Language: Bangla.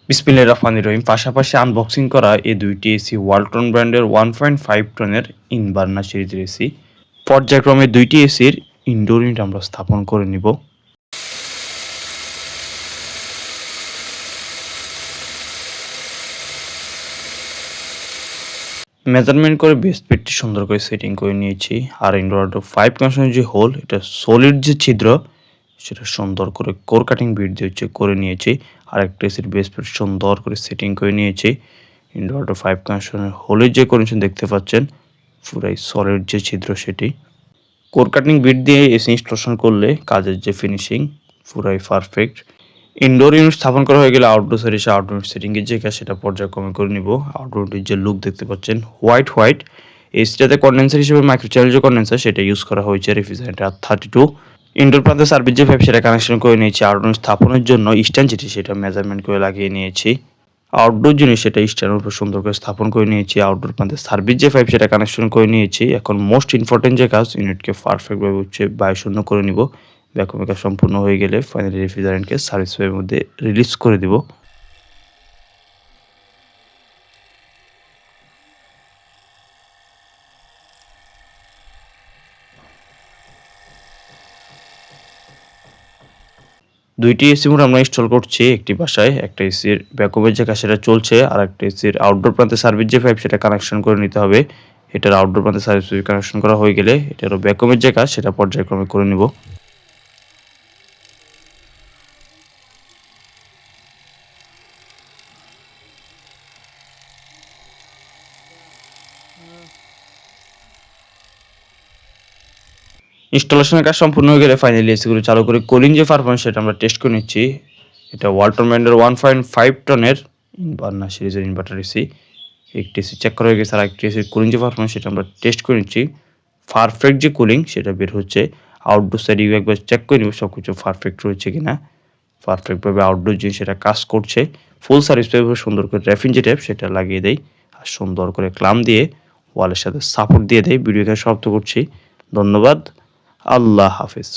বিসমিল্লাহির রহমানির রহিম। পাশাপাশি আনবক্সিং করা এই দুইটি এসি ওয়ালটন ব্র্যান্ডের 1.5 টনের ইনভার্নার সিরিজের এসি। পর্যায়ক্রমে দুইটি এসির ইনডোর ইউনিট আমরা স্থাপন করে নিব। মেজারমেন্ট করে বেস প্লেটটি সুন্দর করে সেটিং করে নিয়েছি। আর ইনডোর 5 কানেকশনের যে হোল, এটা সলিড যে ছিদ্র সেটা সুন্দর করে কোর কাটিং বিট দিয়ে করে নিয়েছি। আর একটা এসির বেস প্লেট সুন্দর করে সেটিং করে নিয়েছি। ইনডোর 5 কানেকশনের হোলের যে কনেকশন দেখতে পাচ্ছেন, পুরাই সলিড যে ছিদ্র সেটি। কোর কাটিং বিট দিয়ে এসি ইনস্টলেশন করলে কাজের যে ফিনিশিং পুরাই পারফেক্ট। ইনডোর ইউনিট স্থাপন করা হয়ে গেলে আউটডোর সাইড এসে আউটডোর সেটিংয়ের যে কাজ সেটা পর্যায়ক্রমে করে নিব। আউটডোরটির যে লুক দেখতে পাচ্ছেন হোয়াইট, এসিটাতে কন্ডেন্সার হিসেবে মাইক্রো চ্যানেল যে কন্ডেন্সার সেটা ইউজ করা হয়েছে রেফ্রিজারেটর 32। ইনডোর প্রান্তে সার্ভিস যে পাইপ সেটা কানেকশন করে নিয়েছি। আউটডোর স্থাপনের জন্য স্ট্যান্ড যেটি সেটা মেজারমেন্ট করে লাগিয়ে নিয়েছি। আউটডোর জিনিস সেটা স্ট্যান্ডের উপর সুন্দর করে স্থাপন করে নিয়েছি। আউটডোর প্রান্তে সার্ভিস যে পাইপ সেটা কানেকশন করে নিয়েছি। এখন মোস্ট ইম্পর্টেন্ট যে কাজ, ইউনিটকে পারফেক্টভাবে বায়ুশূন্য করে নিব। ভ্যাকুয়ামের কাজ সম্পূর্ণ হয়ে গেলে ফাইনালি রেফ্রিজারেন্টকে সার্ভিস পাইপের মধ্যে রিলিজ করে দিব। দুইটি এসি মোড আমরা ইনস্টল করছি একটি বাসায়। একটা এসির ভ্যাকুয়ামের যে কাজ সেটা চলছে, আর একটা এসির আউটডোর প্রান্তে সার্ভিস যে পাইপ সেটা কানেকশন করে নিতে হবে। এটার আউটডোর প্রান্তে সার্ভিস পাইপ কানেকশন করা হয়ে গেলে এটারও ভ্যাকুয়ামের যে কাজ সেটা পর্যায়ক্রমে করে নিব। ইনস্টলেশনের কাজ সম্পূর্ণ হয়ে গেলে ফাইনালি এসিগুলো চালু করে কুলিং যে পারফরম্যান্স সেটা আমরা টেস্ট করে নিচ্ছি। এটা ওয়ালটন ব্র্যান্ডের 1.5 টনের ইনভার্নার সিরিজের ইনভার্টার এসি। একটি এসি চেক করা হয়ে গেছে, আর একটি এসির কুলিং যে পারফরম্যান্স সেটা আমরা টেস্ট করে নিচ্ছি। পারফেক্ট যে কুলিং সেটা বের হচ্ছে। আউটডোর সাইডে একবার চেক করে নিব সব কিছু পারফেক্ট রয়েছে কিনা। পারফেক্টভাবে আউটডোর জিনিস সেটা কাজ করছে। ফুল সার্ভিস পাইপে সুন্দর করে র্যাপিং যে ট্যাপ সেটা লাগিয়ে দেয়, আর সুন্দর করে ক্লাম দিয়ে ওয়ালের সাথে সাপোর্ট দিয়ে দেয়। ভিডিও এখানে সমাপ্ত করছি। ধন্যবাদ। আল্লাহ হাফেজ।